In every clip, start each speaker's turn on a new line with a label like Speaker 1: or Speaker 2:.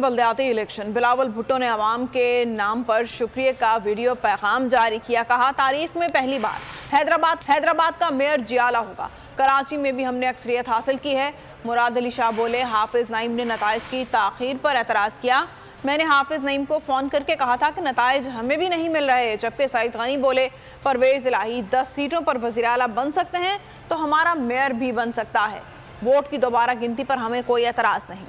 Speaker 1: बल्दियाती election. Bilawal Bhutto ने अवाम के नाम पर शुक्रिया का वीडियो पैगाम जारी किया। कहा, तारीख में पहली बार हैदराबाद का मेयर जियाला होगा। कराची में भी हमने अक्सरियत हासिल की है। मुराद अली शाह बोले, हाफिज नईम ने नताइज की ताखीर पर एतराज़ किया। मैंने हाफिज नईम को फ़ोन करके कहा था कि नताइज हमें भी नहीं मिल रहे। जबकि सईद गनी बोले, परवेज़ इलाही 10 सीटों पर वज़ीर आला बन सकते हैं तो हमारा मेयर भी बन सकता है। वोट की दोबारा गिनती पर हमें कोई एतराज़ नहीं।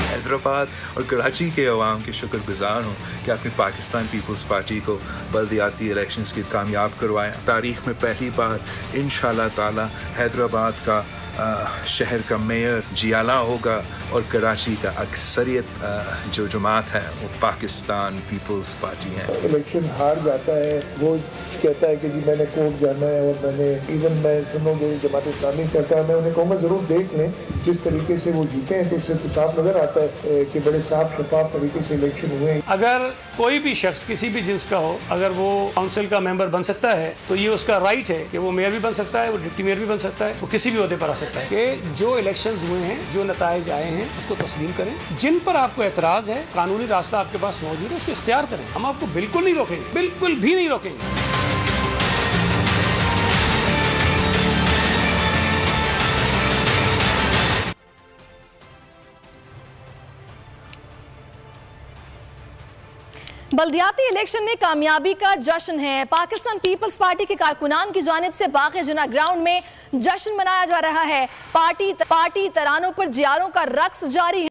Speaker 2: हैदराबाद और कराची के अवाम के शुक्रगुजार हूँ कि आपने पाकिस्तान पीपल्स पार्टी को बल्दियाती इलेक्शंस की कामयाब करवाया। तारीख में पहली बार इंशाअल्लाह ताला हैदराबाद का शहर का मेयर जियाला होगा और कराची का अक्सरियत जो जमात है वो पाकिस्तान पीपल्स पार्टी है।
Speaker 3: इलेक्शन हार जाता है, वो कहता है कि जी मैंने कोर्ट जाना है और मैं सुनोगे जमात इस्लामी का मैं उन्हें कहूँगा ज़रूर देख लें जिस तरीके से वो जीते हैं तो उससे तो साफ नज़र आता है कि बड़े साफ शफाफ तरीके से इलेक्शन हुए हैं।
Speaker 4: अगर कोई भी शख्स किसी भी जिन्स का हो, अगर वो काउंसिल का मेंबर बन सकता है तो ये उसका राइट है कि वो मेयर भी बन सकता है, वो डिप्टी मेयर भी बन सकता है, वो किसी भी ओहदे पर आ सकता है। कि जो इलेक्शंस हुए हैं, जो नताइज आए हैं उसको तस्लीम करें। जिन पर आपको एतराज़ है, कानूनी रास्ता आपके पास मौजूद है, उसको इख्तियार करें। हम आपको बिल्कुल नहीं रोकेंगे, बिल्कुल भी नहीं रोकेंगे।
Speaker 5: बल्दियाती इलेक्शन में कामयाबी का जश्न है। पाकिस्तान पीपल्स पार्टी के कारकुनान की जानिब से बाक़ जना ग्राउंड में जश्न मनाया जा रहा है। पार्टी तरानों पर जियालों का रक्स जारी है।